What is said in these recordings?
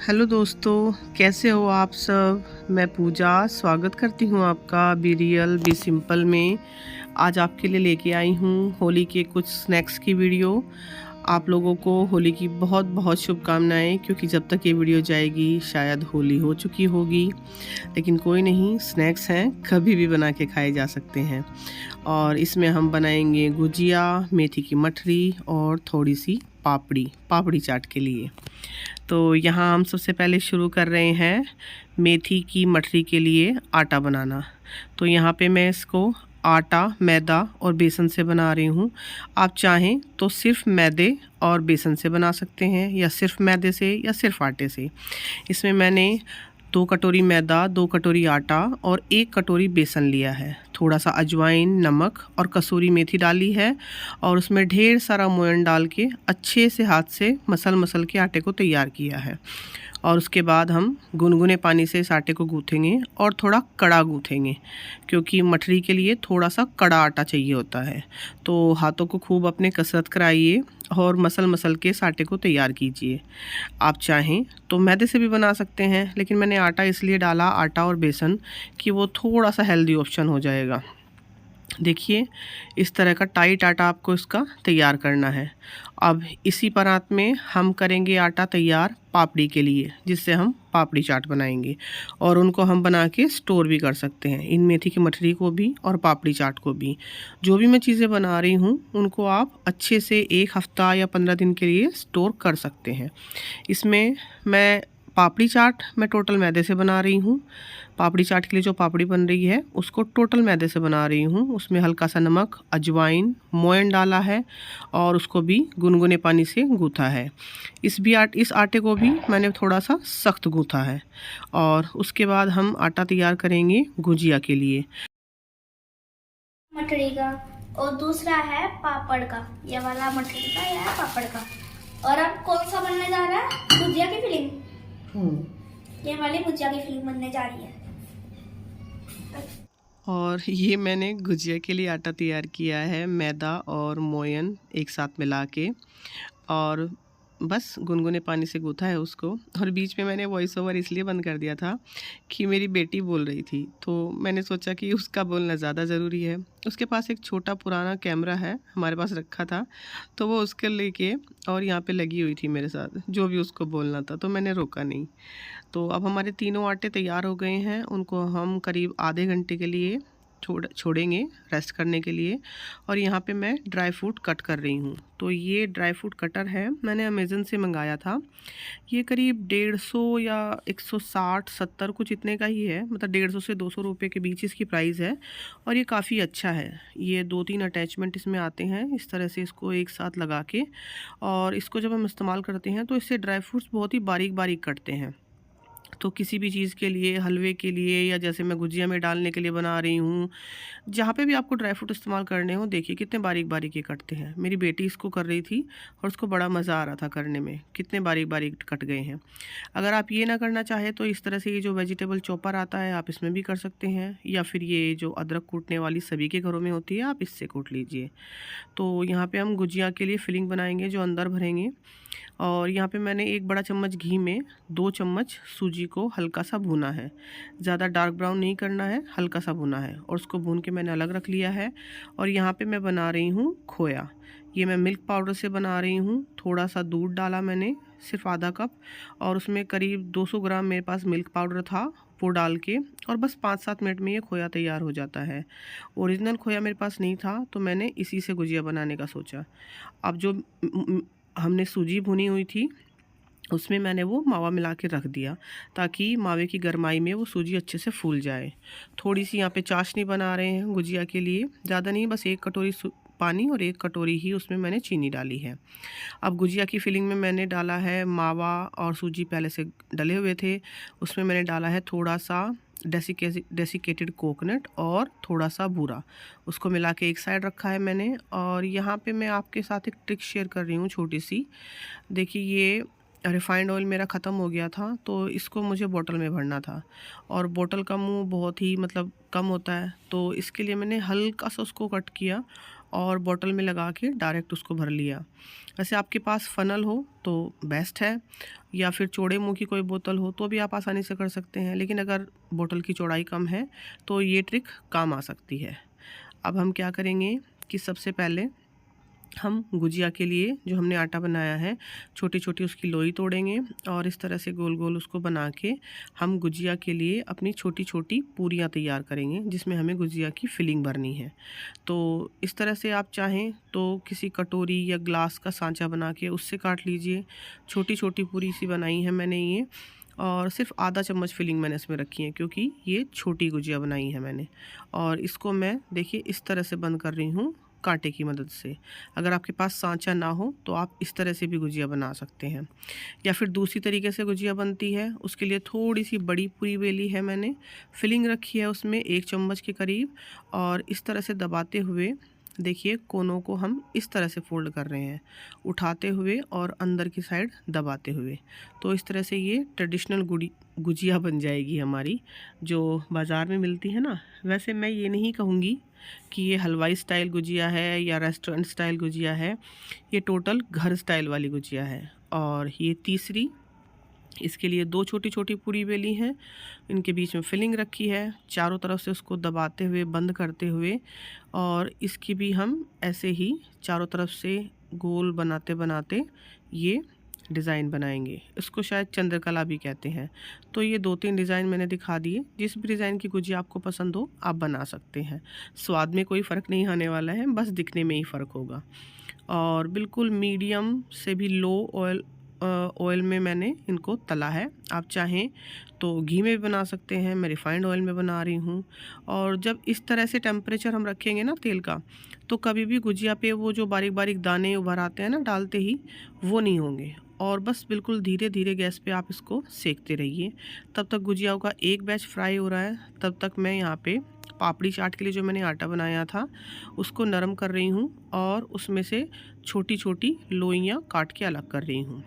Hello दोस्तों, कैसे हो आप सब। मैं पूजा स्वागत करती हूँ आपका बी रियल बी सिंपल में। आज आपके लिए लेके आई हूँ होली के कुछ स्नैक्स की वीडियो। आप लोगों को होली की बहुत बहुत शुभकामनाएं, क्योंकि जब तक ये वीडियो जाएगी शायद होली हो चुकी होगी। लेकिन कोई नहीं, स्नैक्स हैं, कभी भी बना के खाए जा सकते हैं। और इसमें हम बनाएंगे गुजिया, मेथी की मठरी और थोड़ी सी पापड़ी चाट के लिए। तो यहाँ हम सबसे पहले शुरू कर रहे हैं मेथी की मठरी के लिए आटा बनाना। तो यहाँ पे मैं इसको आटा, मैदा और बेसन से बना रही हूँ। आप चाहें तो सिर्फ मैदे और बेसन से बना सकते हैं, या सिर्फ मैदे से या सिर्फ आटे से। इसमें मैंने 2 कटोरी मैदा, 2 कटोरी आटा और 1 कटोरी बेसन लिया है। थोड़ा सा अजवाइन, नमक और कसूरी मेथी डाली है, और उसमें ढेर सारा मोयन डाल के अच्छे से हाथ से मसल के आटे को तैयार किया है। और उसके बाद हम गुनगुने पानी से इस आटे को गूँथेंगे, और थोड़ा कड़ा गूँथेंगे, क्योंकि मठरी के लिए थोड़ा सा कड़ा आटा चाहिए होता है। तो हाथों को खूब अपने कसरत कराइए और मसल के इस आटे को तैयार कीजिए। आप चाहें तो मैदे से भी बना सकते हैं, लेकिन मैंने आटा इसलिए डाला, आटा और बेसन, कि वो थोड़ा सा हेल्दी ऑप्शन हो जाएगा। देखिए, इस तरह का टाइट आटा आपको इसका तैयार करना है। अब इसी परात में हम करेंगे आटा तैयार पापड़ी के लिए, जिससे हम पापड़ी चाट बनाएंगे। और उनको हम बना के स्टोर भी कर सकते हैं, इन मेथी की मठरी को भी और पापड़ी चाट को भी। जो भी मैं चीज़ें बना रही हूँ उनको आप अच्छे से 1 हफ्ता या 15 दिन के लिए स्टोर कर सकते हैं। इसमें मैं पापड़ी चाट मैं टोटल मैदे से बना रही हूँ। पापड़ी चाट के लिए जो पापड़ी बन रही है उसको टोटल मैदे से बना रही हूँ। उसमें हल्का सा नमक, अजवाइन, मोयन डाला है, और उसको भी गुनगुने पानी से गूँथा है। इस आटे को भी मैंने थोड़ा सा सख्त गूँथा है। और उसके बाद हम आटा तैयार करेंगे गुजिया के लिए। मठरी का और दूसरा है पापड़ का। ये वाला मठरी का, यह है पापड़ का। और अब कौन सा बनने जा रहा है? भुजिया की फिलिंग। ये वाली भुजिया की फिलिंग बनने जा रही है। और ये मैंने गुजिया के लिए आटा तैयार किया है, मैदा और मोयन एक साथ मिला के, और बस गुनगुने पानी से गूँथा है उसको। और बीच में मैंने वॉइस ओवर इसलिए बंद कर दिया था कि मेरी बेटी बोल रही थी, तो मैंने सोचा कि उसका बोलना ज़्यादा ज़रूरी है। उसके पास एक छोटा पुराना कैमरा है, हमारे पास रखा था, तो वो उसके लेके और यहाँ पे लगी हुई थी मेरे साथ, जो भी उसको बोलना था, तो मैंने रोका नहीं। तो अब हमारे तीनों आटे तैयार हो गए हैं, उनको हम करीब आधे घंटे के लिए छोड़ेंगे रेस्ट करने के लिए। और यहाँ पे मैं ड्राई फ्रूट कट कर रही हूँ। तो ये ड्राई फ्रूट कटर है, मैंने अमेज़न से मंगाया था। ये करीब 150 या 160-70 कुछ इतने का ही है, मतलब 150 से 200 रुपये के बीच इसकी प्राइस है। और ये काफ़ी अच्छा है। ये 2-3 अटैचमेंट इसमें आते हैं, इस तरह से इसको एक साथ लगा के, और इसको जब हम इस्तेमाल करते हैं तो इससे ड्राई फ्रूट्स बहुत ही बारीक बारीक कटते हैं। तो किसी भी चीज़ के लिए, हलवे के लिए, या जैसे मैं गुजिया में डालने के लिए बना रही हूँ, जहाँ पे भी आपको ड्राई फ्रूट इस्तेमाल करने हो, देखिए कितने बारीक बारीक ये कटते हैं। मेरी बेटी इसको कर रही थी और उसको बड़ा मज़ा आ रहा था करने में, कितने बारीक बारीक कट गए हैं। अगर आप ये ना करना चाहें तो इस तरह से ये जो वेजिटेबल चॉपर आता है आप इसमें भी कर सकते हैं, या फिर ये जो अदरक कूटने वाली सभी के घरों में होती है, आप इससे कूट लीजिए। तो यहाँ पे हम गुजिया के लिए फिलिंग बनाएंगे जो अंदर भरेंगे। और यहाँ पे मैंने 1 बड़ा चम्मच घी में 2 चम्मच सूजी को हल्का सा भूना है। ज़्यादा डार्क ब्राउन नहीं करना है, हल्का सा भुना है, और उसको भून के मैंने अलग रख लिया है। और यहाँ पे मैं बना रही हूँ खोया। ये मैं मिल्क पाउडर से बना रही हूँ। थोड़ा सा दूध डाला मैंने, सिर्फ आधा कप, और उसमें करीब 200 ग्राम मेरे पास मिल्क पाउडर था, वो डाल के, और बस 5-7 मिनट में ये खोया तैयार हो जाता है। ओरिजिनल खोया मेरे पास नहीं था, तो मैंने इसी से गुजिया बनाने का सोचा। अब जो हमने सूजी भुनी हुई थी उसमें मैंने वो मावा मिला के रख दिया, ताकि मावे की गरमाई में वो सूजी अच्छे से फूल जाए। थोड़ी सी यहाँ पे चाशनी बना रहे हैं गुजिया के लिए, ज़्यादा नहीं, बस 1 कटोरी पानी और 1 कटोरी ही उसमें मैंने चीनी डाली है। अब गुजिया की फिलिंग में मैंने डाला है मावा और सूजी पहले से डले हुए थे, उसमें मैंने डाला है थोड़ा सा डेसिकेटेड कोकोनट और थोड़ा सा बूरा, उसको मिला के एक साइड रखा है मैंने। और यहाँ पे मैं आपके साथ एक ट्रिक शेयर कर रही हूँ छोटी सी। देखिए, ये रिफ़ाइंड ऑयल मेरा ख़त्म हो गया था, तो इसको मुझे बॉटल में भरना था, और बॉटल का मुंह बहुत ही मतलब कम होता है, तो इसके लिए मैंने हल्का सा उसको कट किया और बॉटल में लगा के डायरेक्ट उसको भर लिया। वैसे आपके पास फ़नल हो तो बेस्ट है, या फिर चौड़े मुंह की कोई बोतल हो तो भी आप आसानी से कर सकते हैं, लेकिन अगर बोतल की चौड़ाई कम है तो ये ट्रिक काम आ सकती है। अब हम क्या करेंगे कि सबसे पहले हम गुजिया के लिए जो हमने आटा बनाया है, छोटी छोटी उसकी लोई तोड़ेंगे और इस तरह से गोल गोल उसको बना के हम गुजिया के लिए अपनी छोटी छोटी पूरियाँ तैयार करेंगे, जिसमें हमें गुजिया की फिलिंग भरनी है। तो इस तरह से आप चाहें तो किसी कटोरी या ग्लास का सांचा बना के उससे काट लीजिए। छोटी छोटी पूरी सी बनाई है मैंने ये, और सिर्फ आधा चम्मच फिलिंग मैंने इसमें रखी है क्योंकि ये छोटी गुजिया बनाई है मैंने। और इसको मैं देखिए इस तरह से बंद कर रही हूँ कांटे की मदद से। अगर आपके पास सांचा ना हो तो आप इस तरह से भी गुजिया बना सकते हैं, या फिर दूसरी तरीके से गुजिया बनती है। उसके लिए थोड़ी सी बड़ी पूरी बेली है मैंने, फिलिंग रखी है उसमें 1 चम्मच के करीब, और इस तरह से दबाते हुए देखिए कोनों को हम इस तरह से फोल्ड कर रहे हैं, उठाते हुए और अंदर की साइड दबाते हुए। तो इस तरह से ये ट्रेडिशनल गुजिया बन जाएगी हमारी, जो बाज़ार में मिलती है ना। वैसे मैं ये नहीं कहूँगी कि ये हलवाई स्टाइल गुजिया है या रेस्टोरेंट स्टाइल गुजिया है, ये टोटल घर स्टाइल वाली गुजिया है। और ये तीसरी, इसके लिए 2 छोटी छोटी पूरी बेली हैं, इनके बीच में फिलिंग रखी है, चारों तरफ से उसको दबाते हुए बंद करते हुए, और इसकी भी हम ऐसे ही चारों तरफ से गोल बनाते बनाते ये डिज़ाइन बनाएंगे। इसको शायद चंद्रकला भी कहते हैं। तो ये 2-3 डिज़ाइन मैंने दिखा दिए। जिस भी डिज़ाइन की गुजिया आपको पसंद हो आप बना सकते हैं। स्वाद में कोई फ़र्क नहीं आने वाला है, बस दिखने में ही फ़र्क होगा। और बिल्कुल मीडियम से भी लो ऑयल में मैंने इनको तला है। आप चाहें तो घी में भी बना सकते हैं, मैं रिफ़ाइंड ऑयल में बना रही हूँ। और जब इस तरह से टेम्परेचर हम रखेंगे ना तेल का, तो कभी भी गुजिया पे वो जो बारीक बारीक दाने उभर आते हैं ना डालते ही, वो नहीं होंगे। और बस बिल्कुल धीरे धीरे गैस पे आप इसको सेकते रहिए। तब तक गुजियाओं का एक बैच फ्राई हो रहा है, तब तक मैं यहाँ पे पापड़ी चाट के लिए जो मैंने आटा बनाया था उसको नरम कर रही हूँ, और उसमें से छोटी छोटी लोइयाँ काट के अलग कर रही हूँ।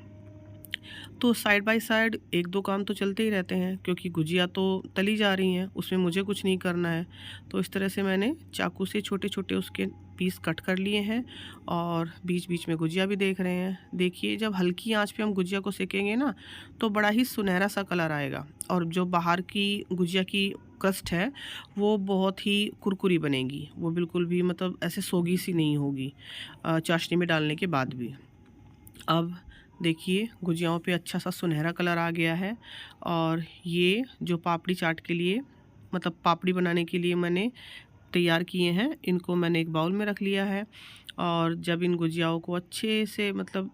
तो साइड बाय साइड 1-2 काम तो चलते ही रहते हैं, क्योंकि गुजिया तो तली जा रही हैं, उसमें मुझे कुछ नहीं करना है। तो इस तरह से मैंने चाकू से छोटे छोटे उसके पीस कट कर लिए हैं, और बीच बीच में गुजिया भी देख रहे हैं। देखिए जब हल्की आंच पे हम गुजिया को सेकेंगे ना तो बड़ा ही सुनहरा सा कलर आएगा, और जो बाहर की गुजिया की क्रस्ट है वो बहुत ही कुरकुरी बनेगी, वो बिल्कुल भी मतलब ऐसे सोगी सी नहीं होगी चाशनी में डालने के बाद भी। अब देखिए गुजियाओं पे अच्छा सा सुनहरा कलर आ गया है, और ये जो पापड़ी चाट के लिए मतलब पापड़ी बनाने के लिए मैंने तैयार किए हैं, इनको मैंने एक बाउल में रख लिया है। और जब इन गुजियाओं को अच्छे से मतलब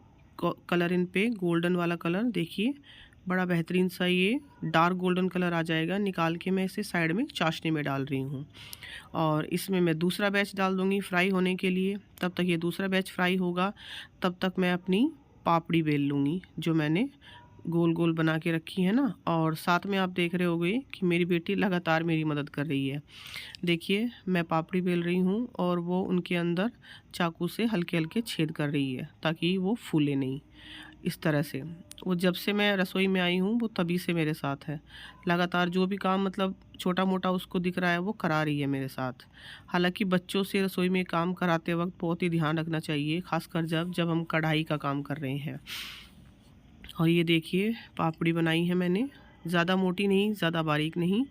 कलर इन पे गोल्डन वाला कलर देखिए बड़ा बेहतरीन सा ये डार्क गोल्डन कलर आ जाएगा, निकाल के मैं इसे साइड में चाशनी में डाल रही हूँ। और इसमें मैं दूसरा बैच डाल दूँगी फ्राई होने के लिए। तब तक ये दूसरा बैच फ्राई होगा, तब तक मैं अपनी पापड़ी बेल लूँगी जो मैंने गोल गोल बना के रखी है ना। और साथ में आप देख रहे होंगे कि मेरी बेटी लगातार मेरी मदद कर रही है। देखिए मैं पापड़ी बेल रही हूँ और वो उनके अंदर चाकू से हल्के हल्के छेद कर रही है ताकि वो फूले नहीं। इस तरह से वो जब से मैं रसोई में आई हूँ वो तभी से मेरे साथ है, लगातार जो भी काम मतलब छोटा मोटा उसको दिख रहा है वो करा रही है मेरे साथ। हालांकि बच्चों से रसोई में काम कराते वक्त बहुत ही ध्यान रखना चाहिए, खासकर जब हम कढ़ाई का काम कर रहे हैं। और ये देखिए पापड़ी बनाई है मैंने, ज़्यादा मोटी नहीं ज़्यादा बारीक नहीं,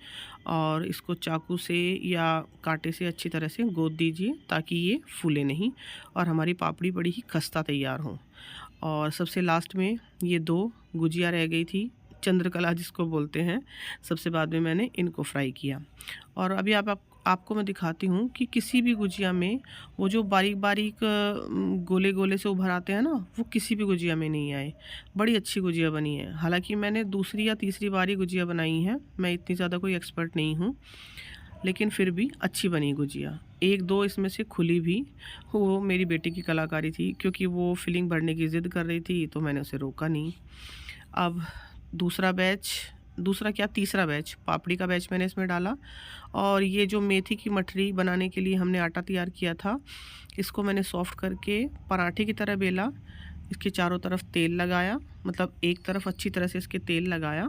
और इसको चाकू से या कांटे से अच्छी तरह से गोद दीजिए ताकि ये फूले नहीं और हमारी पापड़ी बड़ी ही खस्ता तैयार हो। और सबसे लास्ट में ये 2 गुजिया रह गई थी, चंद्रकला जिसको बोलते हैं, सबसे बाद में मैंने इनको फ्राई किया। और अभी आपको मैं दिखाती हूँ कि किसी भी गुजिया में वो जो बारीक बारीक गोले गोले से उभर आते हैं ना, वो किसी भी गुजिया में नहीं आए। बड़ी अच्छी गुजिया बनी है। हालांकि मैंने दूसरी या तीसरी बार ही गुजिया बनाई है, मैं इतनी ज़्यादा कोई एक्सपर्ट नहीं हूँ, लेकिन फिर भी अच्छी बनी गुजिया। 1-2 इसमें से खुली भी, वो मेरी बेटी की कलाकारी थी, क्योंकि वो फिलिंग भरने की ज़िद कर रही थी तो मैंने उसे रोका नहीं। अब तीसरा बैच पापड़ी का बैच मैंने इसमें डाला। और ये जो मेथी की मठरी बनाने के लिए हमने आटा तैयार किया था, इसको मैंने सॉफ्ट करके पराठे की तरह बेला। इसके चारों तरफ तेल लगाया, मतलब एक तरफ अच्छी तरह से इसके तेल लगाया,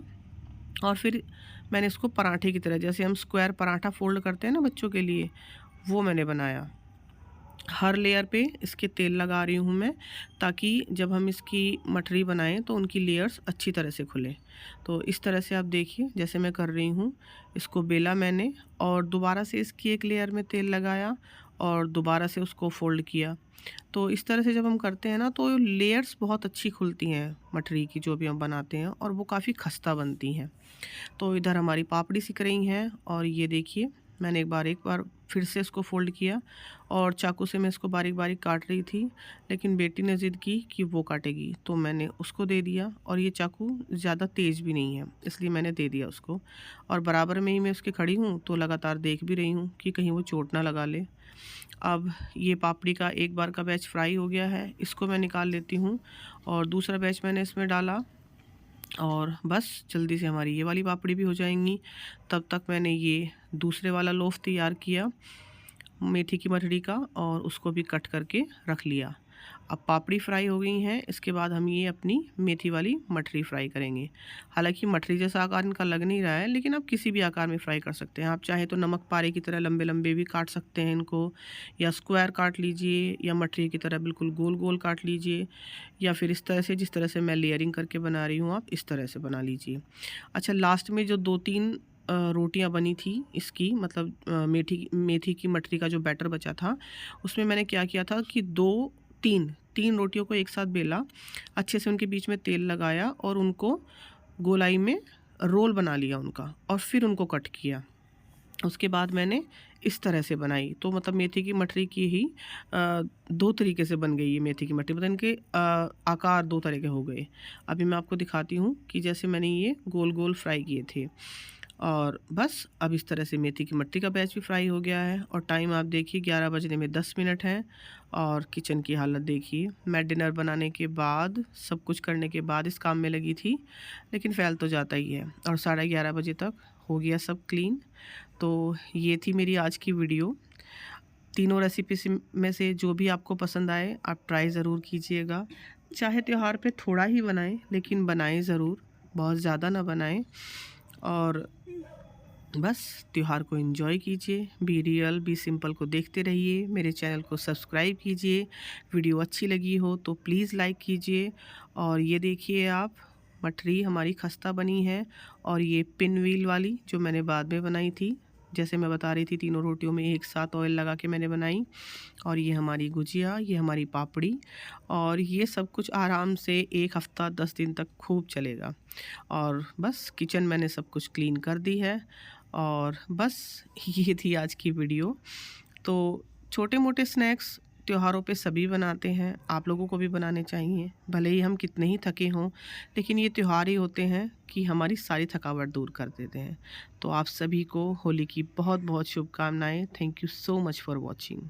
और फिर मैंने इसको पराठे की तरह, जैसे हम स्क्वायर पराठा फोल्ड करते हैं ना बच्चों के लिए, वो मैंने बनाया। हर लेयर पे इसके तेल लगा रही हूँ मैं, ताकि जब हम इसकी मठरी बनाएं तो उनकी लेयर्स अच्छी तरह से खुले। तो इस तरह से आप देखिए जैसे मैं कर रही हूँ, इसको बेला मैंने और दोबारा से इसकी एक लेयर में तेल लगाया और दोबारा से उसको फ़ोल्ड किया। तो इस तरह से जब हम करते हैं ना तो लेयर्स बहुत अच्छी खुलती हैं मठरी की, जो भी हम बनाते हैं, और वो काफ़ी खस्ता बनती हैं। तो इधर हमारी पापड़ी सिक रही हैं और ये देखिए मैंने एक बार फिर से इसको फ़ोल्ड किया और चाकू से मैं इसको बारीक बारीक काट रही थी, लेकिन बेटी ने ज़िद की कि वो काटेगी तो मैंने उसको दे दिया। और ये चाकू ज़्यादा तेज़ भी नहीं है, इसलिए मैंने दे दिया उसको। और बराबर में ही मैं उसके खड़ी हूँ तो लगातार देख भी रही हूँ कि कहीं वो चोट ना लगा ले। अब ये पापड़ी का एक बार का बैच फ्राई हो गया है, इसको मैं निकाल लेती हूँ और दूसरा बैच मैंने इसमें डाला और बस जल्दी से हमारी ये वाली पापड़ी भी हो जाएंगी। तब तक मैंने ये दूसरे वाला लोफ तैयार किया मेथी की मठरी का और उसको भी कट करके रख लिया। अब पापड़ी फ्राई हो गई हैं, इसके बाद हम ये अपनी मेथी वाली मठरी फ्राई करेंगे। हालांकि मठरी जैसा आकार इनका लग नहीं रहा है, लेकिन आप किसी भी आकार में फ्राई कर सकते हैं। आप चाहे तो नमक पारे की तरह लंबे लंबे भी काट सकते हैं इनको, या स्क्वायर काट लीजिए, या मठरी की तरह बिल्कुल गोल गोल काट लीजिए, या फिर इस तरह से जिस तरह से मैं लेयरिंग करके बना रही हूँ आप इस तरह से बना लीजिए। अच्छा, लास्ट में जो 2-3 रोटियां बनी थी इसकी, मतलब मेथी की मठरी का जो बैटर बचा था, उसमें मैंने क्या किया था कि 2-3 रोटियों को एक साथ बेला, अच्छे से उनके बीच में तेल लगाया और उनको गोलाई में रोल बना लिया उनका, और फिर उनको कट किया। उसके बाद मैंने इस तरह से बनाई। तो मतलब मेथी की मठरी की ही 2 तरीके से बन गई ये मेथी की मठरी, मतलब इनके आकार 2 तरह के हो गए। अभी मैं आपको दिखाती हूँ कि जैसे मैंने ये गोल गोल फ्राई किए थे। और बस अब इस तरह से मेथी की मठरी का बैच भी फ्राई हो गया है और टाइम आप देखिए 11 बजने में 10 मिनट है। और किचन की हालत देखिए, मैं डिनर बनाने के बाद, सब कुछ करने के बाद इस काम में लगी थी, लेकिन फैल तो जाता ही है। और 11:30 बजे तक हो गया सब क्लीन। तो ये थी मेरी आज की वीडियो। तीनों रेसिपी में से जो भी आपको पसंद आए आप ट्राई ज़रूर कीजिएगा। चाहे त्यौहार पे थोड़ा ही बनाएं, लेकिन बनाएं ज़रूर, बहुत ज़्यादा ना बनाएं। और बस त्यौहार को एंजॉय कीजिए, बी रियल बी सिंपल को देखते रहिए, मेरे चैनल को सब्सक्राइब कीजिए। वीडियो अच्छी लगी हो तो प्लीज़ लाइक कीजिए। और ये देखिए आप, मठरी हमारी खस्ता बनी है, और ये पिन व्हील वाली जो मैंने बाद में बनाई थी, जैसे मैं बता रही थी, तीनों रोटियों में एक साथ ऑयल लगा के मैंने बनाई। और ये हमारी गुजिया, ये हमारी पापड़ी, और ये सब कुछ आराम से 1 हफ़्ता 10 दिन तक खूब चलेगा। और बस किचन मैंने सब कुछ क्लीन कर दी है। और बस ये थी आज की वीडियो। तो छोटे मोटे स्नैक्स त्योहारों पे सभी बनाते हैं, आप लोगों को भी बनाने चाहिए। भले ही हम कितने ही थके हों, लेकिन ये त्योहार ही होते हैं कि हमारी सारी थकावट दूर कर देते हैं। तो आप सभी को होली की बहुत बहुत शुभकामनाएं। Thank you so much for watching.